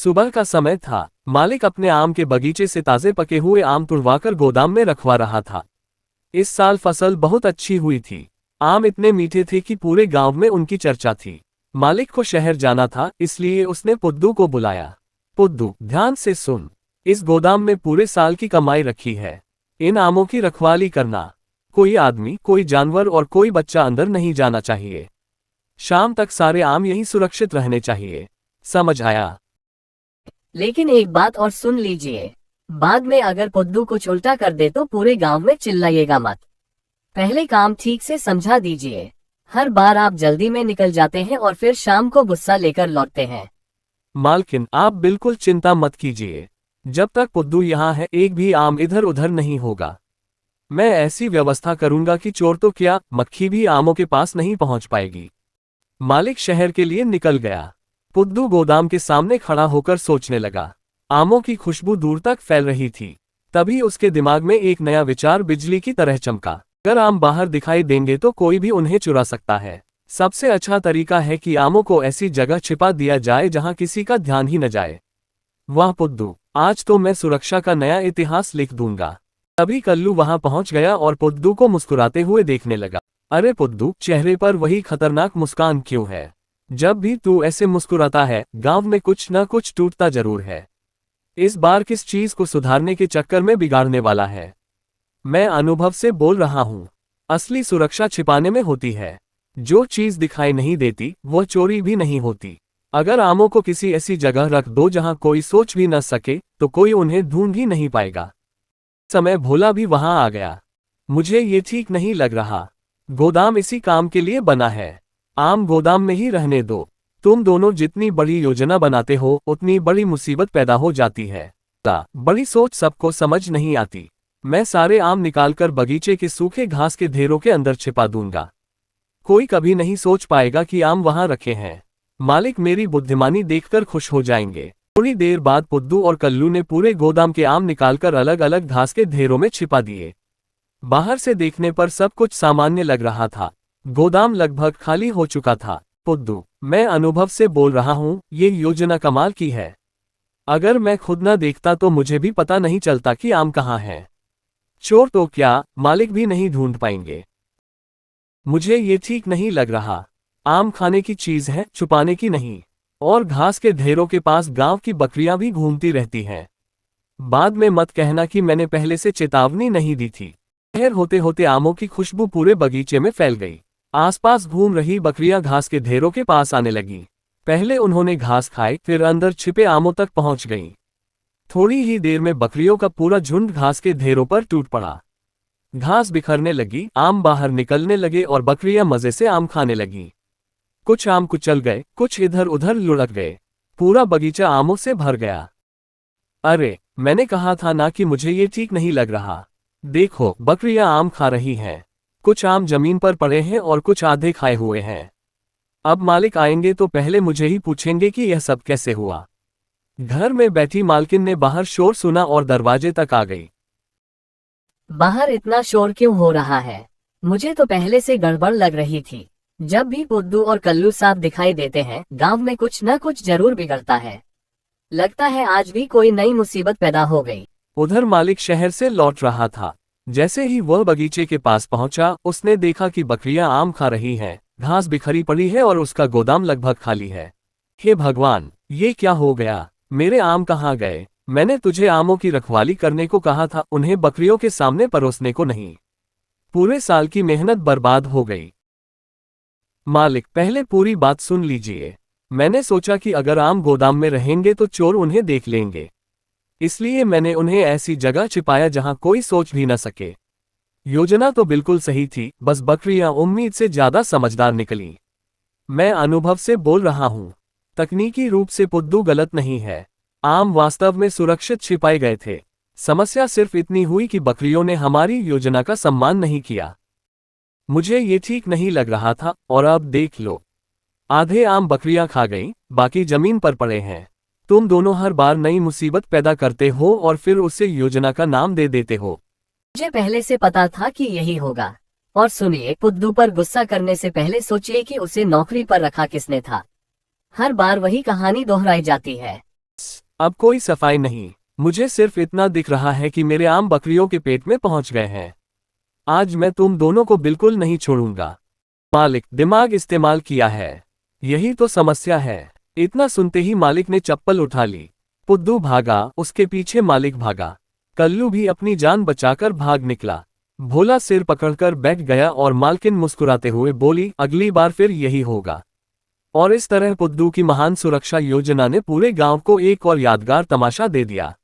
सुबह का समय था। मालिक अपने आम के बगीचे से ताजे पके हुए आम तुड़वाकर गोदाम में रखवा रहा था। इस साल फसल बहुत अच्छी हुई थी। आम इतने मीठे थे कि पूरे गांव में उनकी चर्चा थी। मालिक को शहर जाना था, इसलिए उसने पुद्दू को बुलाया। पुद्दू, ध्यान से सुन। इस गोदाम में पूरे साल की कमाई रखी है। इन आमों की रखवाली करना। कोई आदमी, कोई जानवर और कोई बच्चा अंदर नहीं जाना चाहिए। शाम तक सारे आम यहीं सुरक्षित रहने चाहिए। समझ आया? लेकिन एक बात और सुन लीजिए, बाद में अगर पुद्दू कुछ उल्टा कर दे तो पूरे गांव में चिल्लाइएगा मत। पहले काम ठीक से समझा दीजिए। हर बार आप जल्दी में निकल जाते हैं और फिर शाम को गुस्सा लेकर लौटते हैं। मालकिन, आप बिल्कुल चिंता मत कीजिए। जब तक पुद्दू यहाँ है एक भी आम इधर उधर नहीं होगा। मैं ऐसी व्यवस्था करूंगा कि चोर तो क्या, मक्खी भी आमों के पास नहीं पहुंच पाएगी। मालिक शहर के लिए निकल गया। पुद्दू गोदाम के सामने खड़ा होकर सोचने लगा। आमों की खुशबू दूर तक फैल रही थी। तभी उसके दिमाग में एक नया विचार बिजली की तरह चमका। अगर आम बाहर दिखाई देंगे तो कोई भी उन्हें चुरा सकता है। सबसे अच्छा तरीका है कि आमों को ऐसी जगह छिपा दिया जाए जहां किसी का ध्यान ही न जाए। वाह पुद्दू, आज तो मैं सुरक्षा का नया इतिहास लिख दूंगा। तभी कल्लू वहां पहुंच गया और पुद्दू को मुस्कुराते हुए देखने लगा। अरे पुद्दू, चेहरे पर वही खतरनाक मुस्कान क्यों है? जब भी तू ऐसे मुस्कुराता है गांव में कुछ न कुछ टूटता जरूर है। इस बार किस चीज को सुधारने के चक्कर में बिगाड़ने वाला है? मैं अनुभव से बोल रहा हूं। असली सुरक्षा छिपाने में होती है। जो चीज दिखाई नहीं देती वह चोरी भी नहीं होती। अगर आमों को किसी ऐसी जगह रख दो जहां कोई सोच भी न सके तो कोई उन्हें ढूंढ ही नहीं पाएगा। समय भोला भी वहां आ गया। मुझे ये ठीक नहीं लग रहा। गोदाम इसी काम के लिए बना है। आम गोदाम में ही रहने दो। तुम दोनों जितनी बड़ी योजना बनाते हो उतनी बड़ी मुसीबत पैदा हो जाती है। बड़ी सोच सबको समझ नहीं आती। मैं सारे आम निकालकर बगीचे के सूखे घास के ढेरों के अंदर छिपा दूंगा। कोई कभी नहीं सोच पाएगा कि आम वहां रखे हैं। मालिक मेरी बुद्धिमानी देखकर खुश हो जाएंगे। थोड़ी देर बाद पुद्दू और कल्लू ने पूरे गोदाम के आम निकालकर अलग अलग घास के ढेरों में छिपा दिए। बाहर से देखने पर सब कुछ सामान्य लग रहा था। गोदाम लगभग खाली हो चुका था। पुद्दू, मैं अनुभव से बोल रहा हूं, ये योजना कमाल की है। अगर मैं खुद न देखता तो मुझे भी पता नहीं चलता कि आम कहाँ है। चोर तो क्या, मालिक भी नहीं ढूंढ पाएंगे। मुझे ये ठीक नहीं लग रहा। आम खाने की चीज है, छुपाने की नहीं। और घास के ढेरों के पास गांव की बकरियां भी घूमती रहती हैं। बाद में मत कहना कि मैंने पहले से चेतावनी नहीं दी थी। शहर होते होते आमों की खुशबू पूरे बगीचे में फैल गई। आसपास घूम रही बकरियां घास के ढेरों के पास आने लगीं। पहले उन्होंने घास खाई, फिर अंदर छिपे आमों तक पहुंच गईं। थोड़ी ही देर में बकरियों का पूरा झुंड घास के ढेरों पर टूट पड़ा। घास बिखरने लगी, आम बाहर निकलने लगे और बकरियां मजे से आम खाने लगीं। कुछ आम कुचल गए, कुछ इधर उधर लुढ़क गए। पूरा बगीचा आमों से भर गया। अरे, मैंने कहा था ना कि मुझे ये ठीक नहीं लग रहा। देखो, बकरियां आम खा रही हैं। कुछ आम जमीन पर पड़े हैं और कुछ आधे खाए हुए हैं। अब मालिक आएंगे तो पहले मुझे ही पूछेंगे कि यह सब कैसे हुआ। घर में बैठी मालकिन ने बाहर शोर सुना और दरवाजे तक आ गई। बाहर इतना शोर क्यों हो रहा है? मुझे तो पहले से गड़बड़ लग रही थी। जब भी पुद्दू और कल्लू साथ दिखाई देते हैं गांव में कुछ न कुछ जरूर बिगड़ता है। लगता है आज भी कोई नई मुसीबत पैदा हो गई। उधर मालिक शहर से लौट रहा था। जैसे ही वह बगीचे के पास पहुंचा उसने देखा कि बकरियां आम खा रही हैं, घास बिखरी पड़ी है और उसका गोदाम लगभग खाली है। हे भगवान, ये क्या हो गया? मेरे आम कहाँ गए? मैंने तुझे आमों की रखवाली करने को कहा था, उन्हें बकरियों के सामने परोसने को नहीं। पूरे साल की मेहनत बर्बाद हो गई। मालिक, पहले पूरी बात सुन लीजिए। मैंने सोचा कि अगर आम गोदाम में रहेंगे तो चोर उन्हें देख लेंगे। इसलिए मैंने उन्हें ऐसी जगह छिपाया जहां कोई सोच भी न सके। योजना तो बिल्कुल सही थी, बस बकरियां उम्मीद से ज्यादा समझदार निकली। मैं अनुभव से बोल रहा हूं। तकनीकी रूप से पुद्दू गलत नहीं है। आम वास्तव में सुरक्षित छिपाए गए थे। समस्या सिर्फ इतनी हुई कि बकरियों ने हमारी योजना का सम्मान नहीं किया। मुझे ये ठीक नहीं लग रहा था और अब देख लो, आधे आम बकरियां खा गईं, बाकी जमीन पर पड़े हैं। तुम दोनों हर बार नई मुसीबत पैदा करते हो और फिर उसे योजना का नाम दे देते हो। मुझे पहले से पता था कि यही होगा। और सुनिए, पुद्दू पर गुस्सा करने से पहले सोचिए कि उसे नौकरी पर रखा किसने था। हर बार वही कहानी दोहराई जाती है। अब कोई सफाई नहीं, मुझे सिर्फ इतना दिख रहा है कि मेरे आम बकरियों के पेट में पहुंच गए हैं। आज मैं तुम दोनों को बिल्कुल नहीं छोड़ूंगा। मालिक, दिमाग इस्तेमाल किया है, यही तो समस्या है। इतना सुनते ही मालिक ने चप्पल उठा ली। पुद्दू भागा, उसके पीछे मालिक भागा। कल्लू भी अपनी जान बचाकर भाग निकला। भोला सिर पकड़कर बैठ गया और मालकिन मुस्कुराते हुए बोली, अगली बार फिर यही होगा। और इस तरह पुद्दू की महान सुरक्षा योजना ने पूरे गांव को एक और यादगार तमाशा दे दिया।